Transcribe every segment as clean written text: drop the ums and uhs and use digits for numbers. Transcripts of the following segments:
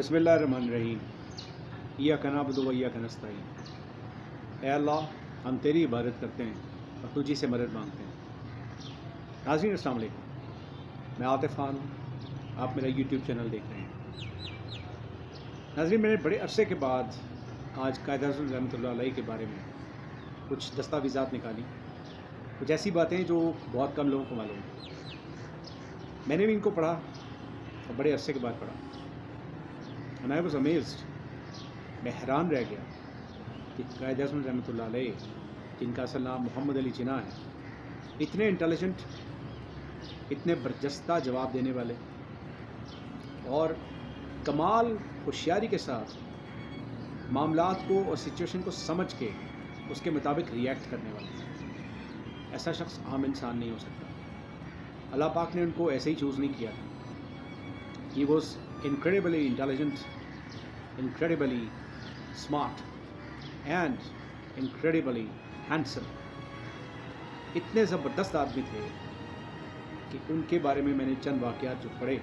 بسم اللہ الرحمن الرحیم ایاک نعبد و ایاک نستعین۔ اے اللہ، ہم تیری عبادت کرتے ہیں اور تجھی سے مدد مانگتے ہیں۔ ناظرین السلام علیکم، میں عاطف خان ہوں، آپ میرا یوٹیوب چینل دیکھ رہے ہیں۔ ناظرین، میں نے بڑے عرصے کے بعد آج قائد اعظم رحمۃ اللہ علیہ کے بارے میں کچھ دستاویزات نکالی، کچھ ایسی باتیں جو بہت کم لوگوں کو معلوم ہیں۔ میں نے بھی ان کو پڑھا اور بڑے عرصے کے بعد پڑھا، and I was amazed، میں حیران رہ گیا کہ قائد اعظم رحمۃ اللہ علیہ، جن کا اصل نام محمد علی جناح ہے، اتنے انٹیلیجنٹ، اتنے برجستہ جواب دینے والے اور کمال ہوشیاری کے ساتھ معاملات کو اور سچویشن کو سمجھ کے اس کے مطابق ریئیکٹ کرنے والے، ایسا شخص عام انسان نہیں ہو سکتا۔ اللہ پاک نے ان کو ایسے ہی چوز نہیں کیا تھا۔ He was incredibly intelligent, incredibly smart and incredibly handsome۔ اتنے زبردست آدمی تھے کہ ان کے بارے میں نے چند واقعات جو پڑھے،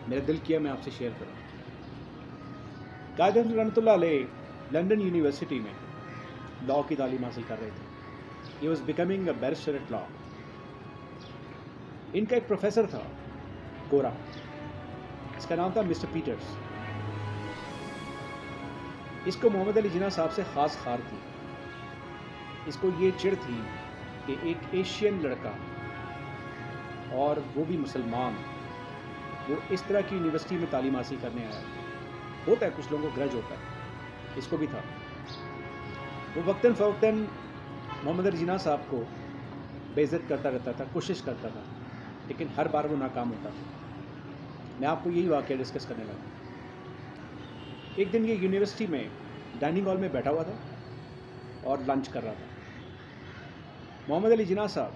میرا دل کیا میں آپ سے شیئر کروں۔ قائد اعظم رحمۃ اللہ علیہ لنڈن یونیورسٹی میں لاء کی تعلیم حاصل کر رہے تھے۔ He was becoming a barrister at law۔ ان کا ایک پروفیسر تھا گورا، اس کا نام تھا مسٹر پیٹرز۔ اس کو محمد علی جناح صاحب سے خاص خار تھی۔ اس کو یہ چڑ تھی کہ ایک ایشین لڑکا اور وہ بھی مسلمان، وہ اس طرح کی یونیورسٹی میں تعلیم حاصل کرنے آیا۔ ہوتا ہے کچھ لوگوں کو گرج ہوتا ہے، اس کو بھی تھا۔ وہ وقتاً فوقتاً محمد علی جناح صاحب کو بے عزت کرتا رہتا تھا، کوشش کرتا تھا، لیکن ہر بار وہ ناکام ہوتا تھا۔ میں آپ کو یہی واقعہ ڈسکس کرنے لگا۔ ایک دن یہ یونیورسٹی میں ڈائننگ ہال میں بیٹھا ہوا تھا اور لنچ کر رہا تھا۔ محمد علی جناح صاحب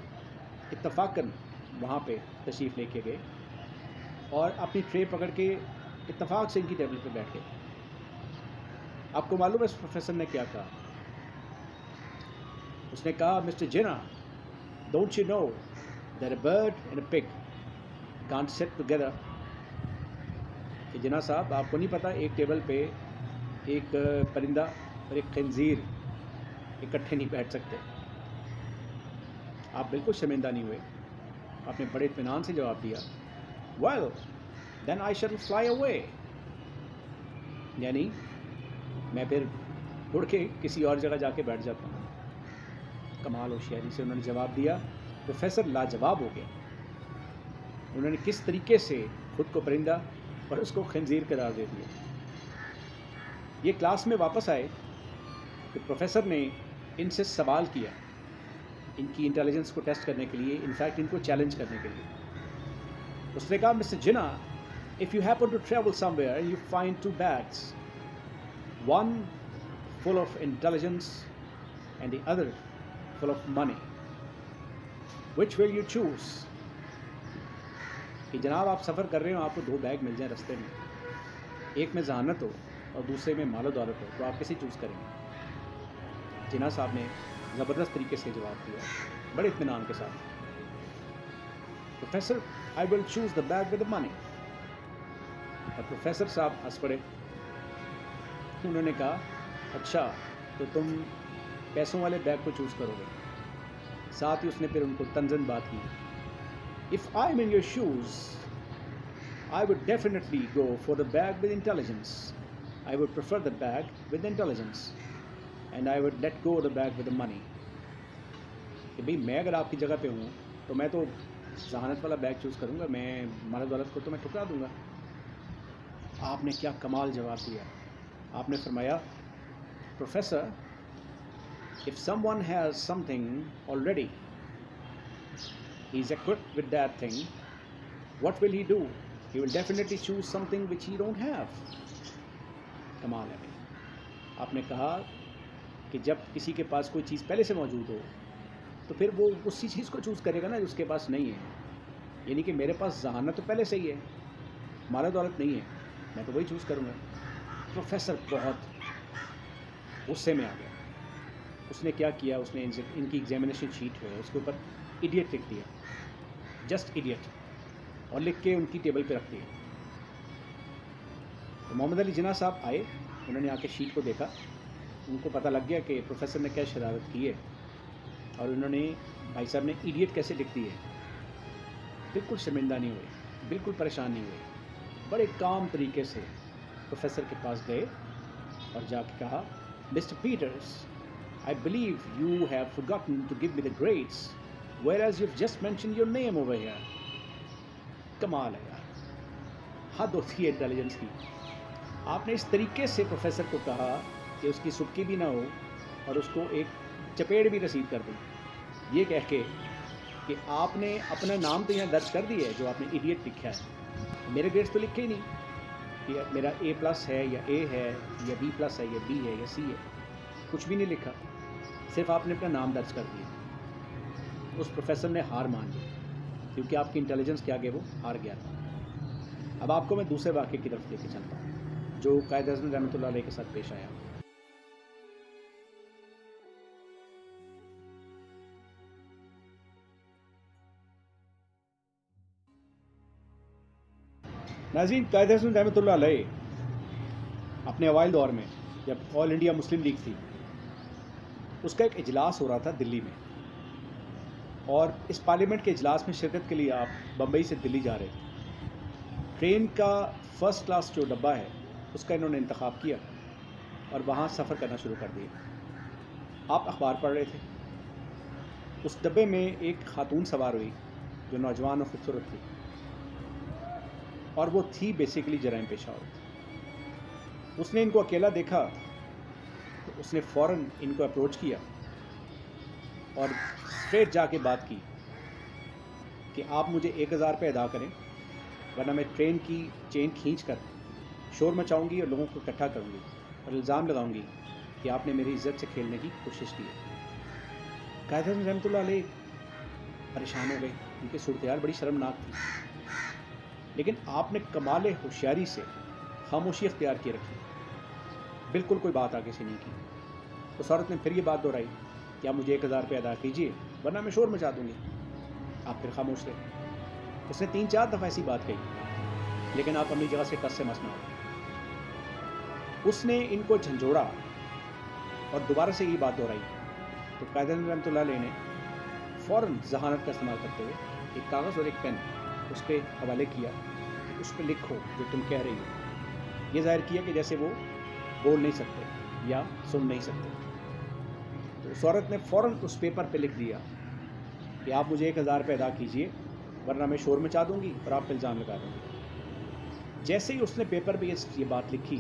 اتفاقاً وہاں پہ تشریف لے کے گئے اور اپنی ٹرے پکڑ کے اتفاق سے ان کی ٹیبل پہ بیٹھ گئے۔ آپ کو معلوم ہے اس پروفیسر نے کیا کہا؟ اس نے کہا، mister Jinnah, don't you know that a bird and a pig can't sit together? کہ جناح صاحب، آپ کو نہیں پتہ ایک ٹیبل پہ ایک پرندہ اور ایک خنزیر اکٹھے نہیں بیٹھ سکتے؟ آپ بالکل شرمندہ نہیں ہوئے، آپ نے بڑے اطمینان سے جواب دیا، well then I shall fly away, یعنی میں پھر اڑ کے کسی اور جگہ جا کے بیٹھ جاتا ہوں۔ کمال ہوشیاری سے انہوں نے جواب دیا۔ پروفیسر لاجواب ہو گیا، انہوں نے کس طریقے سے خود کو پرندہ اور اس کو خنزیر قرار دے دیا۔ یہ کلاس میں واپس آئے تو پروفیسر نے ان سے سوال کیا، ان کی انٹیلیجنس کو ٹیسٹ کرنے کے لیے، انفیکٹ ان کو چیلنج کرنے کے لیے۔ اس نے کہا، mister Jinnah, if you happen to travel somewhere and you find two bags, one full of intelligence and the other full of money, which will you choose؟ کہ جناب آپ سفر کر رہے ہو، آپ کو دو بیگ مل جائیں رستے میں، ایک میں ذہانت ہو اور دوسرے میں مال و دولت ہو، تو آپ کیسے چوز کریں گے؟ جناح صاحب نے زبردست طریقے سے جواب دیا، بڑے اطمینان کے ساتھ، professor I will choose the bag with the money. اور پروفیسر صاحب ہنس پڑے، انہوں نے کہا، اچھا تو تم پیسوں والے بیگ کو چوز کرو گے؟ ساتھ ہی اس نے پھر ان کو طنزاً بات کی، if I'm in your shoes, I would definitely go for the bag with intelligence. I would prefer the bag with intelligence, and I would let go of the bag with the money۔ کہ بھئی میں اگر آپ کی جگہ پہ ہوں تو میں تو ذہانت والا بیگ چوز کروں گا، میں مال و دولت کو تو میں ٹھکرا دوں گا۔ آپ نے کیا کمال جواب دیا! آپ نے فرمایا، professor, if someone has something already, he is equipped with that thing, what will he do? He will definitely choose something which he don't have۔ کمال ہے۔ آپ نے کہا کہ جب کسی کے پاس کوئی چیز پہلے سے موجود ہو تو پھر وہ اسی چیز کو چوز کرے گا نا جو اس کے پاس نہیں ہے۔ یعنی کہ میرے پاس ذہانت تو پہلے سے ہی ہے، مال و دولت نہیں ہے، میں تو وہی چوز کروں گا۔ پروفیسر بہت غصے میں آ گیا۔ اس نے کیا کیا، اس نے ان کی ایگزامینیشن شیٹ ہے اس کے اوپر ایڈیٹ لکھ دیا، جسٹ ایڈیٹ، اور لکھ کے ان کی ٹیبل پہ رکھ دیا۔ تو محمد علی جناح صاحب آئے, انہوں نے آ کے شیٹ کو دیکھا, ان کو پتہ لگ گیا کہ پروفیسر نے کیا شرارت کی ہے, اور انہوں نے بھائی صاحب نے ایڈیٹ کیسے لکھ دی ہے. بالکل شرمندہ نہیں ہوئے, بالکل پریشان نہیں ہوئے, بڑے کام طریقے سے پروفیسر کے پاس گئے اور جا کے کہا, mister Peters, I believe you have forgotten to give me the grades, whereas you've just mentioned your name over here. کمال ہے یار, حد ہوتی ہے انٹیلیجنس کی. آپ نے اس طریقے سے پروفیسر کو کہا کہ اس کی سبکی بھی نہ ہو اور اس کو ایک چپیڑ بھی رسید کر دیں, یہ کہہ کے کہ آپ نے اپنا نام تو یہاں درج کر دی ہے جو آپ نے ایڈیٹ لکھا ہے, میرے گریڈز تو لکھے ہی نہیں کہ میرا A+ ہے یا A ہے یا B+ ہے یا B ہے یا C ہے, کچھ بھی نہیں لکھا, صرف آپ نے اپنا نام درج کر دیا. اس پروفیسر نے ہار مان لی کیونکہ آپ کی انٹیلیجنس کے آگے وہ ہار گیا تھا. اب آپ کو میں دوسرے واقعے کی طرف لے کے چلتا ہوں جو قائد اعظم رحمۃ اللہ علیہ کے ساتھ پیش آیا. ناظرین, قائد اعظم رحمۃ اللہ علیہ اپنے اوائل دور میں جب آل انڈیا مسلم لیگ تھی, اس کا ایک اجلاس ہو رہا تھا دلی میں, اور اس پارلیمنٹ کے اجلاس میں شرکت کے لیے آپ بمبئی سے دلی جا رہے تھے. ٹرین کا فرسٹ کلاس جو ڈبہ ہے اس کا انہوں نے انتخاب کیا اور وہاں سفر کرنا شروع کر دیا. آپ اخبار پڑھ رہے تھے, اس ڈبے میں ایک خاتون سوار ہوئی جو نوجوان اور خوبصورت تھی, اور وہ تھی بیسیکلی جرائم پیشہ عورت. اس نے ان کو اکیلا دیکھا تو اس نے فوراً ان کو اپروچ کیا اور اسٹریٹ جا کے بات کی کہ آپ مجھے 1000 روپے ادا کریں, ورنہ میں ٹرین کی چین کھینچ کر شور مچاؤں گی اور لوگوں کو اکٹھا کروں گی اور الزام لگاؤں گی کہ آپ نے میری عزت سے کھیلنے کی کوشش کی ہے. قائد اعظم رحمۃ اللہ علیہ پریشان ہو گئے, ان کی صورتحال بڑی شرمناک تھی, لیکن آپ نے کمال ہوشیاری سے خاموشی اختیار کی رکھی, بالکل کوئی بات آگے سے نہیں کی. اس عورت نے پھر یہ بات دہرائی کہ آپ مجھے 1000 روپے ادا کیجیے ورنہ میں شور مچا دوں گی. آپ پھر خاموش رہے. اس نے 3-4 دفعہ ایسی بات کہی, لیکن آپ اپنی جگہ سے کس سے مس نہ ہو. اس نے ان کو جھنجھوڑا اور دوبارہ سے یہ بات دہرائی تو قائد اعظم رحمۃ اللہ علیہ نے فوراً ذہانت کا استعمال کرتے ہوئے ایک کاغذ اور ایک پین اس کے حوالے کیا کہ اس پہ لکھو جو تم کہہ رہی ہو. یہ ظاہر کیا کہ جیسے وہ بول نہیں سکتے یا سن نہیں سکتے. تو اس عورت نے فوراً اس پیپر پہ لکھ دیا کہ آپ مجھے 1000 روپے ادا کیجیے ورنہ میں شور مچا دوں گی اور آپ پہ الزام لگا دوں گی. جیسے ہی اس نے پیپر پہ یہ بات لکھی,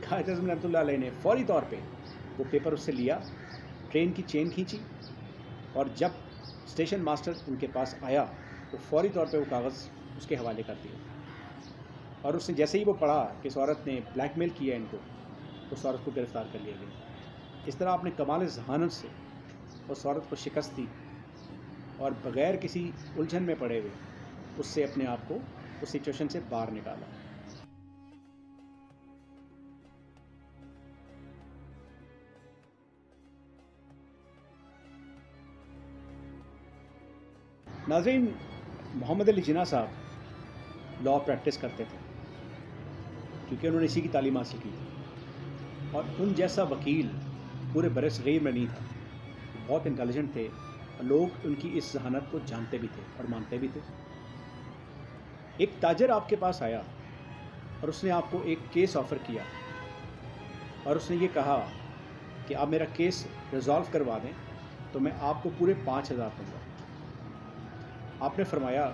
قائد اعظم رحمۃ اللہ علیہ نے فوری طور پہ وہ پیپر اس سے لیا, ٹرین کی چین کھینچی, اور جب اسٹیشن ماسٹر ان کے پاس آیا تو فوری طور پہ وہ کاغذ اس کے حوالے کر دیا. اور اس نے جیسے ہی وہ پڑھا کہ اس عورت نے بلیک میل کیا ان کو, اس عورت کو گرفتار کر لیا گیا. اس طرح آپ نے کمال ذہانت سے اس عورت کو شکست دی اور بغیر کسی الجھن میں پڑے ہوئے اس سے اپنے آپ کو اس سچویشن سے باہر نکالا. ناظرین, محمد علی جناح صاحب لاء پریکٹس کرتے تھے کیونکہ انہوں نے اسی کی تعلیم حاصل کی تھی, اور ان جیسا وکیل پورے بر صغیر میں نہیں تھا. بہت انٹیلیجنٹ تھے اور لوگ ان کی اس ذہانت کو جانتے بھی تھے اور مانتے بھی تھے. ایک تاجر آپ کے پاس آیا اور اس نے آپ کو ایک کیس آفر کیا اور اس نے یہ کہا کہ آپ میرا کیس ریزالو کروا دیں تو میں آپ کو پورے 5000 دوں گا. آپ نے فرمایا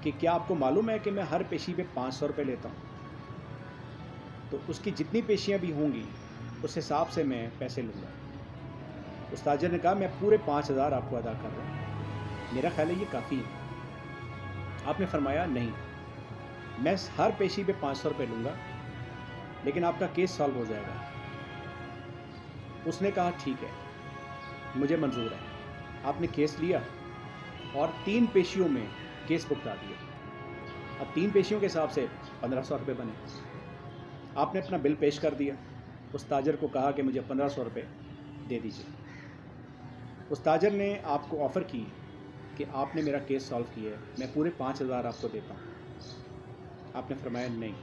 کہ کیا آپ کو معلوم ہے کہ میں ہر پیشی پہ 500 روپے لیتا ہوں, تو اس کی جتنی پیشیاں بھی ہوں گی اس حساب سے میں پیسے لوں گا. اس تاجر نے کہا میں پورے 5000 آپ کو ادا کر رہا ہوں, میرا خیال ہے یہ کافی ہے. آپ نے فرمایا نہیں, میں ہر پیشی پہ 500 روپے لوں گا لیکن آپ کا کیس سالو ہو جائے گا. اس نے کہا ٹھیک ہے, مجھے منظور ہے. آپ نے کیس لیا اور 3 پیشیوں میں کیس بکتا دیا. اب 3 پیشیوں کے حساب سے 1500 روپے بنے. آپ نے اپنا بل پیش کر دیا. اس تاجر کو کہا کہ مجھے 1500 روپے دے دیجیے. اس تاجر نے آپ کو آفر کی کہ آپ نے میرا کیس سالو کیا ہے, میں پورے 5000 آپ کو دیتا ہوں. آپ نے فرمایا نہیں,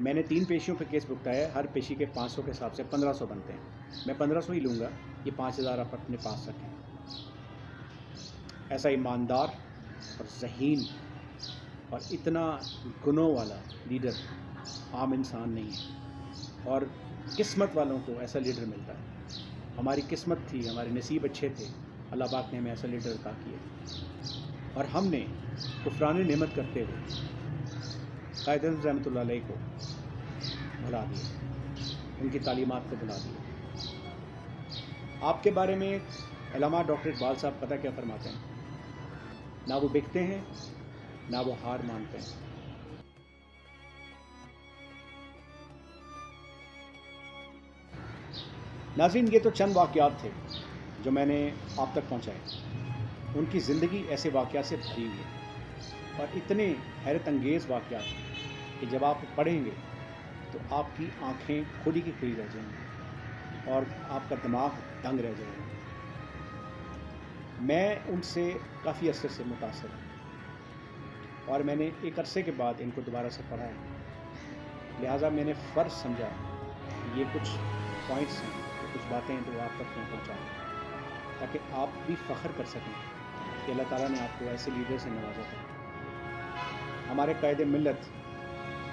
میں نے 3 پیشیوں پہ کیس بھگتایا ہے، ہر پیشی کے 500 کے حساب سے 1500 بنتے ہیں، میں 1500 ہی لوں گا، یہ 5000 آپ اپنے پاس رکھیں۔ ایسا ایماندار اور ذہین اور اتنا گنوں والا لیڈر عام انسان نہیں ہے، اور قسمت والوں کو ایسا لیڈر ملتا ہے۔ ہماری قسمت تھی، ہمارے نصیب اچھے تھے، اللہ پاک نے ہمیں ایسا لیڈر عطا کیا، اور ہم نے کفران نعمت کرتے ہوئے قائد اعظم رحمۃ اللہ علیہ کو بھلا دیا، ان کی تعلیمات کو بھلا دیا۔ آپ کے بارے میں علامہ ڈاکٹر اقبال صاحب پتہ کیا فرماتے ہیں؟ نہ وہ بکتے ہیں، نہ وہ ہار مانتے ہیں۔ ناظرین، یہ تو چند واقعات تھے جو میں نے آپ تک پہنچائے۔ ان کی زندگی ایسے واقعات سے بھری ہوئی ہے، اور اتنے حیرت انگیز واقعات کہ جب آپ پڑھیں گے تو آپ کی آنکھیں کھلی کی کھلی رہ جائیں گی اور آپ کا دماغ دنگ رہ جائے گا۔ میں ان سے کافی عرصے سے متاثر ہوں، اور میں نے ایک عرصے کے بعد ان کو دوبارہ سے پڑھا ہے، لہٰذا میں نے فرض سمجھا یہ کچھ پوائنٹس ہیں، کچھ باتیں جو آپ تک میں پہنچاؤں، تاکہ آپ بھی فخر کر سکیں کہ اللہ تعالیٰ نے آپ کو ایسے لیڈر سے نوازا تھا۔ ہمارے قائد ملت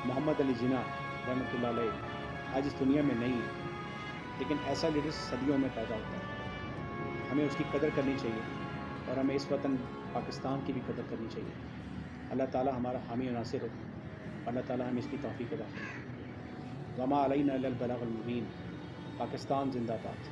محمد علی جناح رحمۃ اللہ علیہ آج اس دنیا میں نہیں ہے، لیکن ایسا لیڈر صدیوں میں پیدا ہوتا ہے۔ ہمیں اس کی قدر کرنی چاہیے، اور ہمیں اس وطن پاکستان کی بھی قدر کرنی چاہیے۔ اللہ تعالیٰ ہمارا حامی و ناصر ہو، اللہ تعالیٰ ہمیں اس کی توفیق عطا فرمائے۔ وما علینا الا البلاغ المبین۔ پاکستان زندہ باد۔